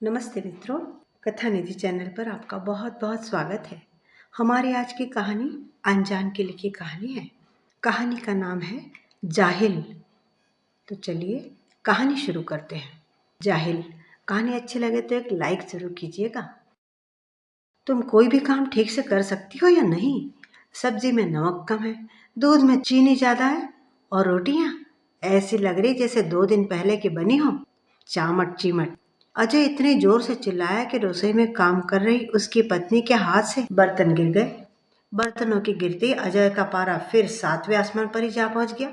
नमस्ते मित्रों, कथा निधि चैनल पर आपका बहुत बहुत स्वागत है। हमारी आज की कहानी अनजान की लिखी कहानी है। कहानी का नाम है जाहिल। तो चलिए कहानी शुरू करते हैं। जाहिल। कहानी अच्छी लगे तो एक लाइक जरूर कीजिएगा। तुम कोई भी काम ठीक से कर सकती हो या नहीं? सब्जी में नमक कम है, दूध में चीनी ज्यादा है और रोटियां ऐसी लग रही जैसे 2 दिन पहले की बनी हो। चामट चीमट। अजय इतने जोर से चिल्लाया कि रसोई में काम कर रही उसकी पत्नी के हाथ से बर्तन गिर गए। बर्तनों की गिरती अजय का पारा फिर 7वें आसमान पर ही जा पहुंच गया।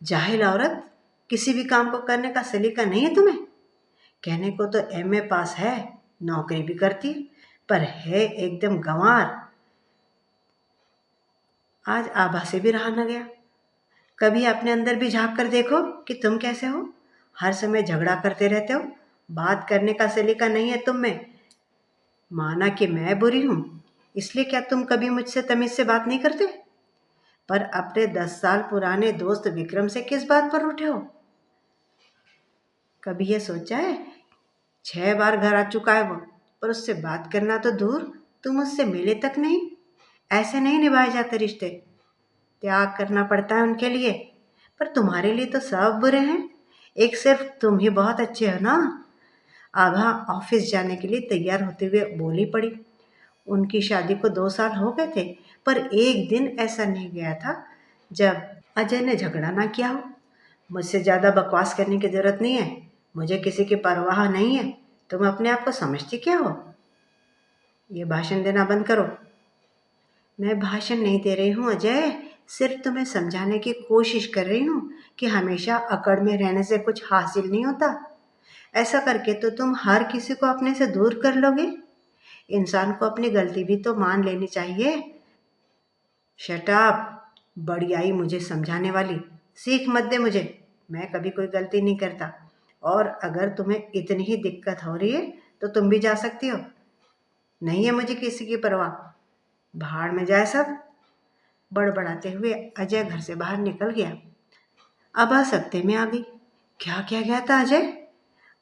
जाहिल औरत, किसी भी काम को करने का सलीका नहीं है तुम्हें? कहने को तो एमए पास है, नौकरी भी करती है, पर है एकदम गंवार। आज आभा से भी रहा न गया। कभी अपने अंदर भी झांक कर देखो कि तुम कैसे हो। हर समय झगड़ा करते रहते हो, बात करने का सलीका नहीं है तुम में। माना कि मैं बुरी हूं, इसलिए क्या तुम कभी मुझसे तमीज से बात नहीं करते? पर अपने 10 साल पुराने दोस्त विक्रम से किस बात पर उठे हो? कभी ये सोचा है 6 बार घर आ चुका है वो, पर उससे बात करना तो दूर, तुम उससे मिले तक नहीं। ऐसे नहीं निभाए जाते रिश्ते, त्याग करना पड़ता है उनके लिए। पर तुम्हारे लिए तो सब बुरे हैं, एक सिर्फ तुम ही बहुत अच्छे हो ना। आभा ऑफिस जाने के लिए तैयार होते हुए बोली पड़ी। उनकी शादी को 2 साल हो गए थे, पर एक दिन ऐसा नहीं गया था जब अजय ने झगड़ा ना किया हो। मुझसे ज़्यादा बकवास करने की जरूरत नहीं है, मुझे किसी की परवाह नहीं है। तुम अपने आप को समझती क्या हो? ये भाषण देना बंद करो। मैं भाषण नहीं दे रही हूँ अजय, सिर्फ तुम्हें समझाने की कोशिश कर रही हूँ कि हमेशा अकड़ में रहने से कुछ हासिल नहीं होता। ऐसा करके तो तुम हर किसी को अपने से दूर कर लोगे। इंसान को अपनी गलती भी तो मान लेनी चाहिए। Shut up! बड़ी आई मुझे समझाने वाली। सीख मत दे मुझे, मैं कभी कोई गलती नहीं करता। और अगर तुम्हें इतनी ही दिक्कत हो रही है तो तुम भी जा सकती हो, नहीं है मुझे किसी की परवाह। भाड़ में जाए सब। बड़बड़ाते हुए अजय घर से बाहर निकल गया। अब आ सकते में आ गई। क्या क्या गया था अजय?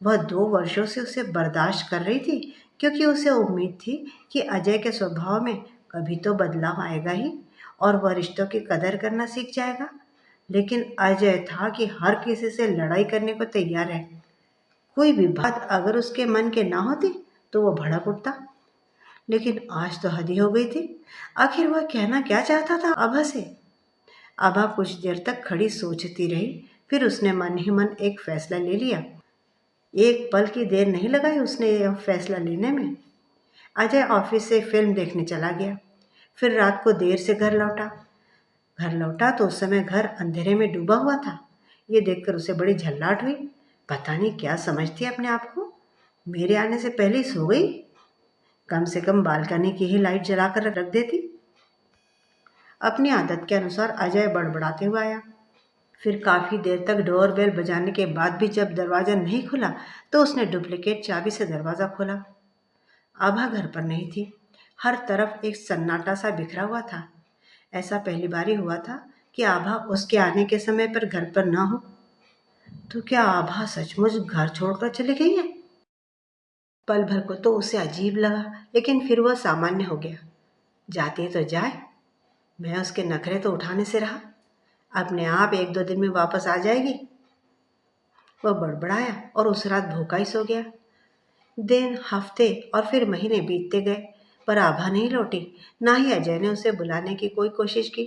वह 2 वर्षों से उसे बर्दाश्त कर रही थी, क्योंकि उसे उम्मीद थी कि अजय के स्वभाव में कभी तो बदलाव आएगा ही और वह रिश्तों की कदर करना सीख जाएगा। लेकिन अजय था कि हर किसी से लड़ाई करने को तैयार है। कोई भी बात अगर उसके मन के ना होती तो वो भड़क उठता। लेकिन आज तो हद ही हो गई थी। आखिर वह कहना क्या चाहता था आभा से? आभा कुछ देर तक खड़ी सोचती रही, फिर उसने मन ही मन एक फैसला ले लिया। एक पल की देर नहीं लगाई उसने यह फैसला लेने में। अजय ऑफिस से फिल्म देखने चला गया, फिर रात को देर से घर लौटा तो उस समय घर अंधेरे में डूबा हुआ था। ये देखकर उसे बड़ी झल्लाहट हुई। पता नहीं क्या समझती है अपने आप को, मेरे आने से पहले ही सो गई। कम से कम बालकनी की ही लाइट जलाकर रख देती। अपनी आदत के अनुसार अजय बड़बड़ाते हुए आया। फिर काफ़ी देर तक डोरबेल बजाने के बाद भी जब दरवाज़ा नहीं खुला तो उसने डुप्लीकेट चाबी से दरवाज़ा खोला। आभा घर पर नहीं थी। हर तरफ एक सन्नाटा सा बिखरा हुआ था। ऐसा पहली बार ही हुआ था कि आभा उसके आने के समय पर घर पर न हो। तो क्या आभा सचमुच घर छोड़कर चली गई है? पल भर को तो उसे अजीब लगा, लेकिन फिर वह सामान्य हो गया। जाती तो जाए, मैं उसके नखरे तो उठाने से रहा। अपने आप 1-2 दिन में वापस आ जाएगी। वह बड़बड़ाया और उस रात भूखा ही सो गया। दिन, हफ्ते और फिर महीने बीतते गए, पर आभा नहीं लौटी। ना ही अजय ने उसे बुलाने की कोई कोशिश की।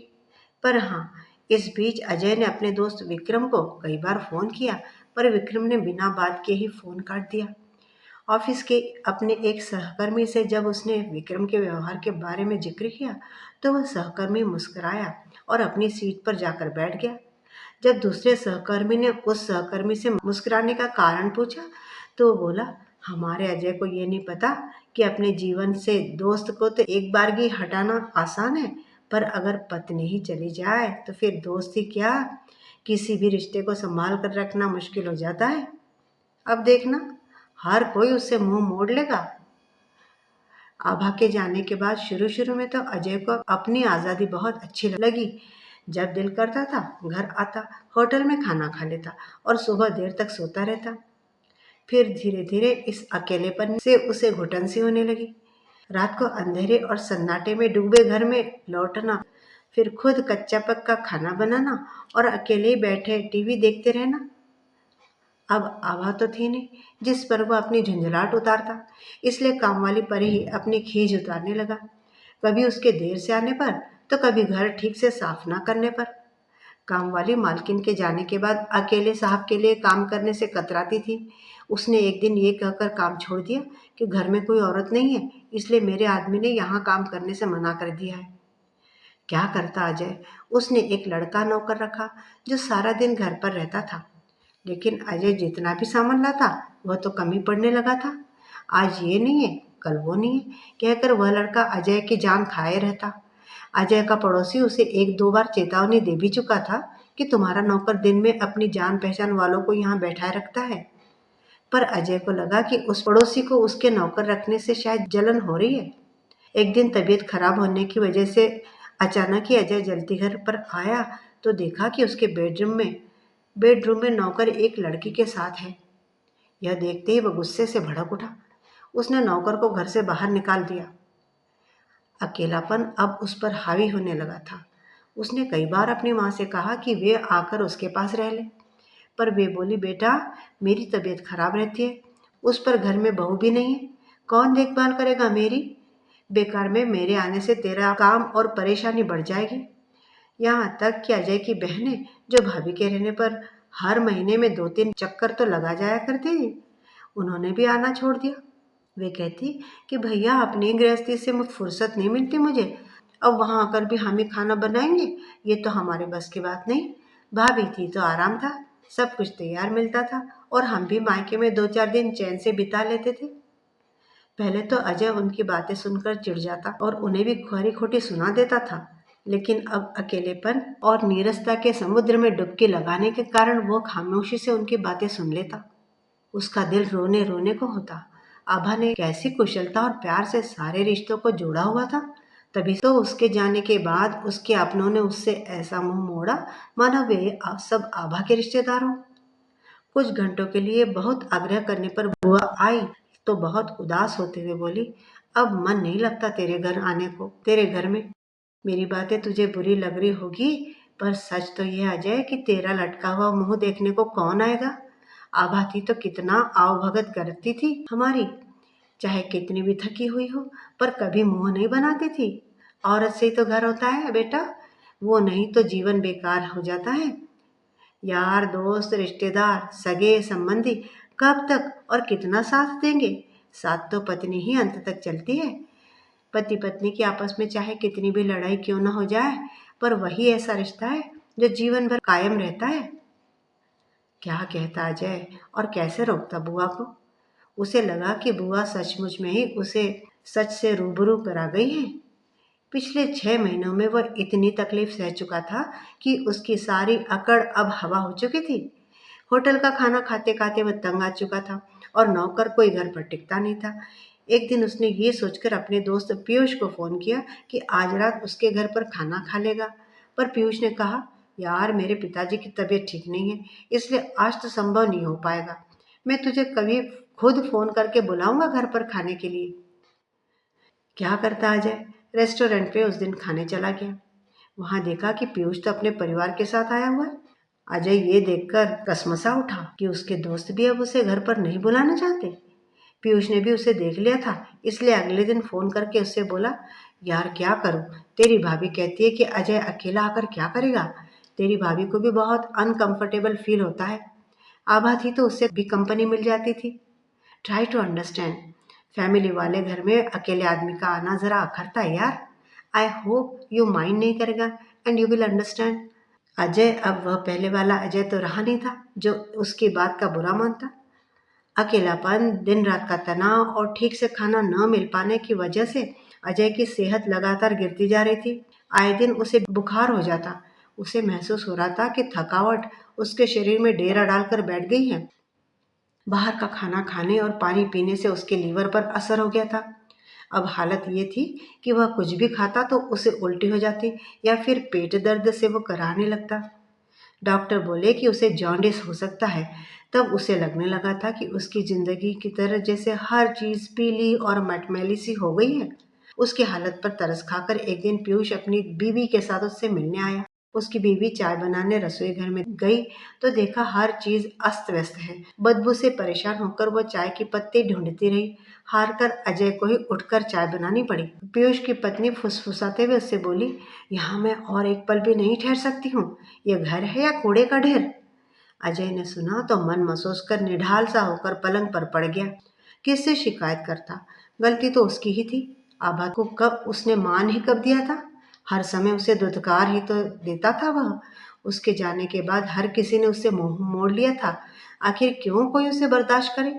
पर हाँ, इस बीच अजय ने अपने दोस्त विक्रम को कई बार फ़ोन किया, पर विक्रम ने बिना बात के ही फ़ोन काट दिया। ऑफिस के अपने एक सहकर्मी से जब उसने विक्रम के व्यवहार के बारे में जिक्र किया, तो वह सहकर्मी मुस्कुराया और अपनी सीट पर जाकर बैठ गया। जब दूसरे सहकर्मी ने उस सहकर्मी से मुस्कुराने का कारण पूछा, तो वो बोला, हमारे अजय को ये नहीं पता कि अपने जीवन से दोस्त को तो एक बारगी हटाना आसान है, पर अगर पत्नी ही चली जाए तो फिर दोस्ती क्या, किसी भी रिश्ते को संभाल कर रखना मुश्किल हो जाता है। अब देखना, हर कोई उससे मुंह मोड़ लेगा। आभा के जाने के बाद शुरू शुरू में तो अजय को अपनी आज़ादी बहुत अच्छी लगी। जब दिल करता था घर आता, होटल में खाना खा लेता और सुबह देर तक सोता रहता। फिर धीरे धीरे इस अकेलेपन से उसे घुटन सी होने लगी। रात को अंधेरे और सन्नाटे में डूबे घर में लौटना, फिर खुद कच्चा पक्का खाना बनाना और अकेले ही बैठे टीवी देखते रहना। अब आभा तो थी नहीं जिस पर वह अपनी झुंझलाहट उतारता, इसलिए कामवाली पर ही अपनी खीज उतारने लगा। कभी उसके देर से आने पर, तो कभी घर ठीक से साफ ना करने पर। कामवाली मालकिन के जाने के बाद अकेले साहब के लिए काम करने से कतराती थी। उसने एक दिन ये कहकर काम छोड़ दिया कि घर में कोई औरत नहीं है, इसलिए मेरे आदमी ने यहाँ काम करने से मना कर दिया है। क्या करता अजय? उसने एक लड़का नौकर रखा जो सारा दिन घर पर रहता था, लेकिन अजय जितना भी सामान लाता वह तो कम ही पड़ने लगा था। आज ये नहीं है, कल वो नहीं है, कहकर वह लड़का अजय की जान खाए रहता। अजय का पड़ोसी उसे एक दो बार चेतावनी दे भी चुका था कि तुम्हारा नौकर दिन में अपनी जान पहचान वालों को यहाँ बैठाए रखता है, पर अजय को लगा कि उस पड़ोसी को उसके नौकर रखने से शायद जलन हो रही है। एक दिन तबीयत खराब होने की वजह से अचानक ही अजय जल्दी घर पर आया तो देखा कि उसके बेडरूम में नौकर एक लड़की के साथ है। यह देखते ही वह गुस्से से भड़क उठा। उसने नौकर को घर से बाहर निकाल दिया। अकेलापन अब उस पर हावी होने लगा था। उसने कई बार अपनी माँ से कहा कि वे आकर उसके पास रह ले, पर वे बोली, बेटा मेरी तबीयत खराब रहती है, उस पर घर में बहू भी नहीं है, कौन देखभाल करेगा मेरी? बेकार में मेरे आने से तेरा काम और परेशानी बढ़ जाएगी। यहाँ तक कि अजय की बहनें, जो भाभी के रहने पर हर महीने में 2-3 चक्कर तो लगा जाया करती थी, उन्होंने भी आना छोड़ दिया। वे कहती कि भैया अपनी गृहस्थी से फुर्सत नहीं मिलती मुझे, अब वहाँ आकर भी हम ही खाना बनाएंगे, ये तो हमारे बस की बात नहीं। भाभी थी तो आराम था, सब कुछ तैयार मिलता था और हम भी मायके में 2-4 दिन चैन से बिता लेते थे। पहले तो अजय उनकी बातें सुनकर चिढ़ जाता और उन्हें भी खरी खोटी सुना देता था, लेकिन अब अकेलेपन और नीरसता के समुद्र में डुबकी लगाने के कारण वो खामोशी से उनकी बातें सुन लेता। उसका दिल रोने रोने को होता। आभा ने कैसी कुशलता और प्यार से सारे रिश्तों को जोड़ा हुआ था, तभी तो उसके जाने के बाद उसके अपनों ने उससे ऐसा मुंह मोड़ा मानो वे सब आभा के रिश्तेदार हों। कुछ घंटों के लिए बहुत आग्रह करने पर बुआ आई तो बहुत उदास होते हुए बोली, अब मन नहीं लगता तेरे घर में। मेरी बातें तुझे बुरी लग रही होगी, पर सच तो यह अजय कि तेरा लटका हुआ मुंह देखने को कौन आएगा। आभा थी तो कितना आवभगत करती थी हमारी, चाहे कितनी भी थकी हुई हो, पर कभी मुंह नहीं बनाती थी। औरत से ही तो घर होता है बेटा, वो नहीं तो जीवन बेकार हो जाता है। यार दोस्त रिश्तेदार सगे संबंधी कब तक और कितना साथ देंगे? साथ तो पत्नी ही अंत तक चलती है। पति पत्नी की आपस में चाहे कितनी भी लड़ाई क्यों न हो जाए, पर वही ऐसा रिश्ता है जो जीवन भर कायम रहता है। क्या कहता अजय और कैसे रोकता बुआ को? उसे लगा कि बुआ सचमुच में ही उसे सच से रूबरू करा गई है। पिछले 6 महीनों में वह इतनी तकलीफ सह चुका था कि उसकी सारी अकड़ अब हवा हो चुकी थी। होटल का खाना खाते खाते वह तंग आ चुका था और नौकर कोई घर पर टिकता नहीं था। एक दिन उसने ये सोचकर अपने दोस्त पीयूष को फ़ोन किया कि आज रात उसके घर पर खाना खा लेगा, पर पीयूष ने कहा, यार मेरे पिताजी की तबीयत ठीक नहीं है, इसलिए आज तो संभव नहीं हो पाएगा। मैं तुझे कभी खुद फ़ोन करके बुलाऊंगा घर पर खाने के लिए। क्या करता अजय? रेस्टोरेंट पे उस दिन खाने चला गया। वहां देखा कि पीयूष तो अपने परिवार के साथ आया हुआ है। अजय ये देखकर कसमसा उठा कि उसके दोस्त भी अब उसे घर पर नहीं बुलाना चाहते। पीयूष ने भी उसे देख लिया था, इसलिए अगले दिन फोन करके उससे बोला, यार क्या करूं, तेरी भाभी कहती है कि अजय अकेला आकर क्या करेगा। तेरी भाभी को भी बहुत अनकंफर्टेबल फील होता है। आभा थी तो उससे भी कंपनी मिल जाती थी। Try to understand. फैमिली वाले घर में अकेले आदमी का आना जरा अखरता है यार। आई होप यू माइंड नहीं करेगा and you will understand. Ajay अब वह पहले वाला अजय तो रहा नहीं था जो उसकी बात का बुरा मानता। अकेलापन, दिन रात का तनाव और ठीक से खाना न मिल पाने की वजह से अजय की सेहत लगातार गिरती जा रही थी। आए दिन उसे बुखार हो जाता। उसे महसूस हो रहा था कि थकावट उसके शरीर में डेरा डालकर बैठ गई है। बाहर का खाना खाने और पानी पीने से उसके लीवर पर असर हो गया था। अब हालत ये थी कि वह कुछ भी खाता तो उसे उल्टी हो जाती या फिर पेट दर्द से वो कराहने लगता। डॉक्टर बोले कि उसे जॉन्डिस हो सकता है। तब उसे लगने लगा था कि उसकी जिंदगी की तरह जैसे हर चीज पीली और मटमैली सी हो गई है। उसकी हालत पर तरस खाकर एक दिन पीयूष अपनी बीवी के साथ उससे मिलने आया। उसकी बीवी चाय बनाने रसोई घर में गई तो देखा हर चीज अस्त व्यस्त है। बदबू से परेशान होकर वो चाय की पत्ती ढूंढती रही। हार कर अजय को ही उठकर चाय बनानी पड़ी। पीयूष की पत्नी फुसफुसाते हुए उससे बोली, यहाँ मैं और एक पल भी नहीं ठहर सकती हूँ। ये घर है या कूड़े का ढेर? अजय ने सुना तो मन महसूस कर निढाल सा होकर पलंग पर पड़ गया। किससे शिकायत करता? गलती तो उसकी ही थी। आभा को कब उसने मान ही कब दिया था? हर समय उसे दुत्कार ही तो देता था वह। उसके जाने के बाद हर किसी ने उससे मुंह मोड़ लिया था। आखिर क्यों कोई उसे बर्दाश्त करे?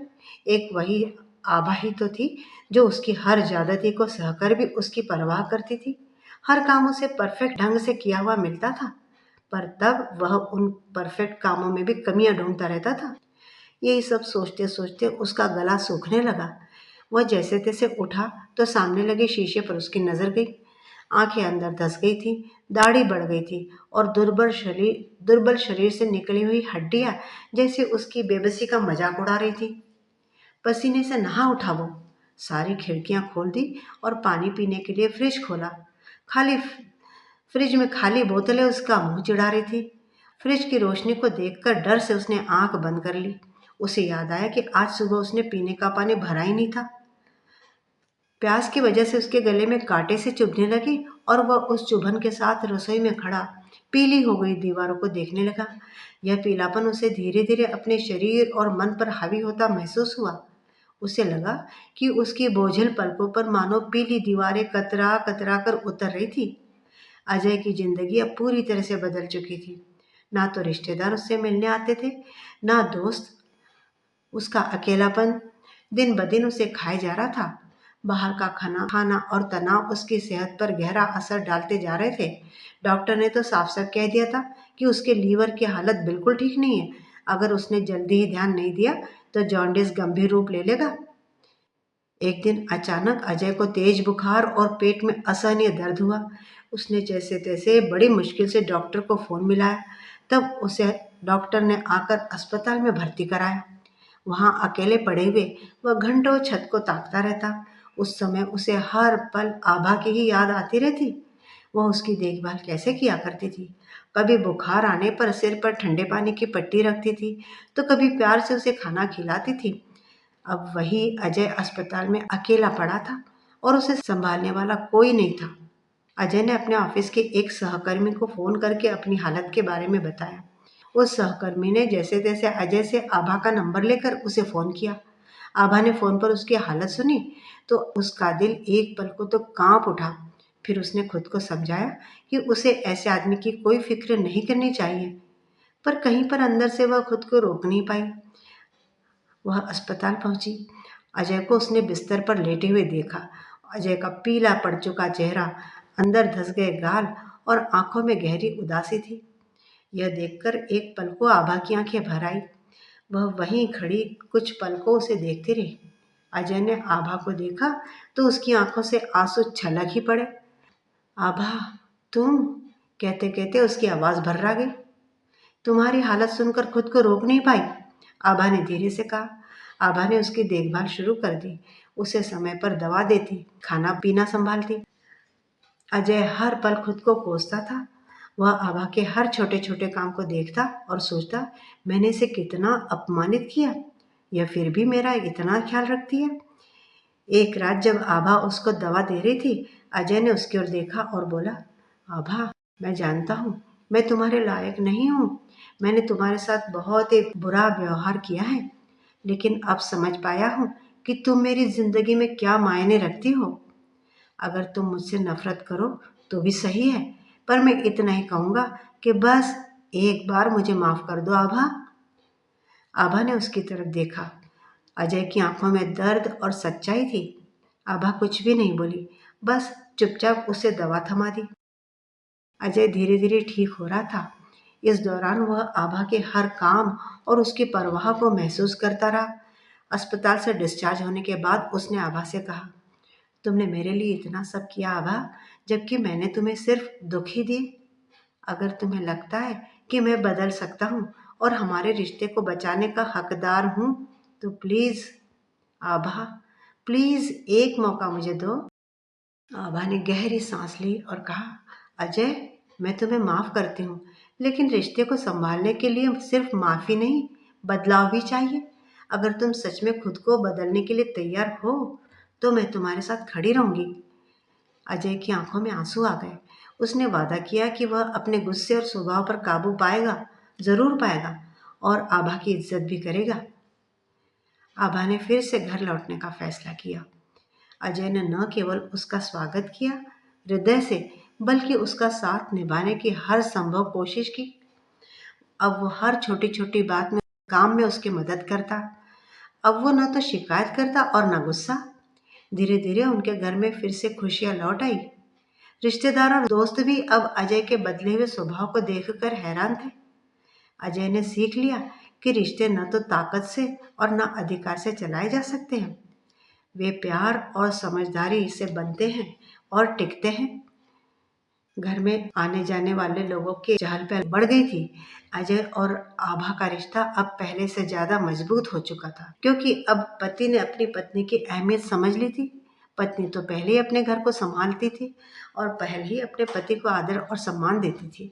एक वही आभा ही तो थी जो उसकी हर ज्यादती को सहकर भी उसकी परवाह करती थी। हर काम उसे परफेक्ट ढंग से किया हुआ मिलता था, पर तब वह उन परफेक्ट कामों में भी कमियां ढूंढता रहता था। यही सब सोचते सोचते उसका गला सूखने लगा। वह जैसे तैसे उठा तो सामने लगे शीशे पर उसकी नजर गई। आंखें अंदर धस गई थी, दाढ़ी बढ़ गई थी और दुर्बल शरीर से निकली हुई हड्डियां जैसे उसकी बेबसी का मजाक उड़ा रही थी। पसीने से नहा उठा वो। सारी खिड़कियां खोल दी और पानी पीने के लिए फ्रिज खोला। खाली फ्रिज में खाली बोतलें उसका मुंह चिढ़ा रही थी। फ्रिज की रोशनी को देखकर डर से उसने आंख बंद कर ली। उसे याद आया कि आज सुबह उसने पीने का पानी भरा ही नहीं था। प्यास की वजह से उसके गले में कांटे से चुभने लगे और वह उस चुभन के साथ रसोई में खड़ा पीली हो गई दीवारों को देखने लगा। यह पीलापन उसे धीरे धीरे अपने शरीर और मन पर हावी होता महसूस हुआ। उसे लगा कि उसकी बोझिल पलकों पर मानो पीली दीवारें कतरा कतरा कर उतर रही थी। अजय की जिंदगी अब पूरी तरह से बदल चुकी थी। ना तो रिश्तेदार उससे मिलने आते थे, ना दोस्त। उसका अकेलापन दिन ब दिन उसे खाए जा रहा था। बाहर का खाना खाना और तनाव उसकी सेहत पर गहरा असर डालते जा रहे थे। डॉक्टर ने तो साफ साफ कह दिया था कि उसके लीवर की हालत बिल्कुल ठीक नहीं है। अगर उसने जल्दी ही ध्यान नहीं दिया तो जॉन्डिस गंभीर रूप ले लेगा। एक दिन अचानक अजय को तेज बुखार और पेट में असहनीय दर्द हुआ। उसने जैसे तैसे बड़ी मुश्किल से डॉक्टर को फोन मिलाया। तब उसे डॉक्टर ने आकर अस्पताल में भर्ती कराया। वहां अकेले पड़े हुए वह घंटों छत को ताकता रहता। उस समय उसे हर पल आभा की ही याद आती रहती। वह उसकी देखभाल कैसे किया करती थी। कभी बुखार आने पर सिर पर ठंडे पानी की पट्टी रखती थी तो कभी प्यार से उसे खाना खिलाती थी। अब वही अजय अस्पताल में अकेला पड़ा था और उसे संभालने वाला कोई नहीं था। अजय ने अपने ऑफिस के एक सहकर्मी को फोन करके अपनी हालत के बारे में बताया। उस सहकर्मी ने जैसे तैसे अजय से आभा का नंबर लेकर उसे फोन किया। आभा ने फोन पर उसकी हालत सुनी तो उसका दिल एक पल को तो कांप उठा। फिर उसने खुद को समझाया कि उसे ऐसे आदमी की कोई फिक्र नहीं करनी चाहिए, पर कहीं पर अंदर से वह खुद को रोक नहीं पाई। वह अस्पताल पहुंची। अजय को उसने बिस्तर पर लेटे हुए देखा। अजय का पीला पड़ चुका चेहरा, अंदर धस गए गाल और आंखों में गहरी उदासी थी। यह देखकर एक पल को आभा की आंखें भर आई। वह वहीं खड़ी कुछ पल को उसे देखती रही। अजय ने आभा को देखा तो उसकी आंखों से आंसू छलक ही पड़े। आभा, तुम? कहते कहते उसकी आवाज भर्रा गई। तुम्हारी हालत सुनकर खुद को रोक नहीं पाई, आभा ने धीरे से कहा। आभा ने उसकी देखभाल शुरू कर दी। उसे समय पर दवा देती, खाना पीना संभालती। अजय हर पल खुद को कोसता था। वह आभा के हर छोटे छोटे काम को देखता और सोचता, मैंने इसे कितना अपमानित किया, यह फिर भी मेरा इतना ख्याल रखती है। एक रात जब आभा उसको दवा दे रही थी, अजय ने उसकी ओर देखा और बोला, आभा, मैं जानता हूँ मैं तुम्हारे लायक नहीं हूँ। मैंने तुम्हारे साथ बहुत एक बुरा व्यवहार किया है, लेकिन अब समझ पाया हूँ कि तुम मेरी जिंदगी में क्या मायने रखती हो। अगर तुम मुझसे नफरत करो तो भी सही है, पर मैं इतना ही कहूँगा कि बस एक बार मुझे माफ कर दो आभा। आभा ने उसकी तरफ देखा। अजय की आंखों में दर्द और सच्चाई थी। आभा कुछ भी नहीं बोली, बस चुपचाप उसे दवा थमा दी। अजय धीरे धीरे ठीक हो रहा था। इस दौरान वह आभा के हर काम और उसकी परवाह को महसूस करता रहा। अस्पताल से डिस्चार्ज होने के बाद उसने आभा से कहा, तुमने मेरे लिए इतना सब किया आभा, जबकि मैंने तुम्हें सिर्फ दुख ही दिए। अगर तुम्हें लगता है कि मैं बदल सकता हूँ और हमारे रिश्ते को बचाने का हकदार हूँ। तो प्लीज़ आभा, प्लीज़ एक मौका मुझे दो। आभा ने गहरी सांस ली और कहा, अजय, मैं तुम्हें माफ़ करती हूँ, लेकिन रिश्ते को संभालने के लिए सिर्फ माफ़ी नहीं, बदलाव भी चाहिए। अगर तुम सच में खुद को बदलने के लिए तैयार हो तो मैं तुम्हारे साथ खड़ी रहूँगी। अजय की आंखों में आंसू आ गए। उसने वादा किया कि वह अपने गुस्से और स्वभाव पर काबू पाएगा, ज़रूर पाएगा, और आभा की इज्जत भी करेगा। आभा ने फिर से घर लौटने का फैसला किया। अजय ने न केवल उसका स्वागत किया हृदय से, बल्कि उसका साथ निभाने की हर संभव कोशिश की। अब वो हर छोटी छोटी बात में, काम में उसकी मदद करता। अब वो न तो शिकायत करता और न गुस्सा। धीरे धीरे उनके घर में फिर से खुशियां लौट आई। रिश्तेदार और दोस्त भी अब अजय के बदले हुए स्वभाव को देखकर हैरान थे। अजय ने सीख लिया कि रिश्ते न तो ताकत से और न अधिकार से चलाए जा सकते हैं, वे प्यार और समझदारी से बनते हैं और टिकते हैं। घर में आने जाने वाले लोगों की चहल पहल बढ़ गई थी। अजय और आभा का रिश्ता अब पहले से ज्यादा मजबूत हो चुका था, क्योंकि अब पति ने अपनी पत्नी की अहमियत समझ ली थी। पत्नी तो पहले ही अपने घर को संभालती थी और पहले ही अपने पति को आदर और सम्मान देती थी।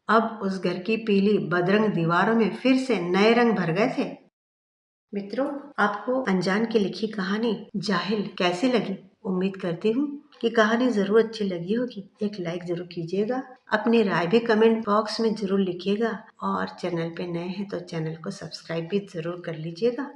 अब उस घर की पीली बदरंग दीवारों में फिर से नए रंग भर गए थे। मित्रों, आपको अनजान की लिखी कहानी जाहिल कैसी लगी? उम्मीद करती हूँ कि कहानी जरूर अच्छी लगी होगी। एक लाइक जरूर कीजिएगा, अपनी राय भी कमेंट बॉक्स में जरूर लिखिएगा, और चैनल पे नए हैं तो चैनल को सब्सक्राइब भी जरूर कर लीजिएगा।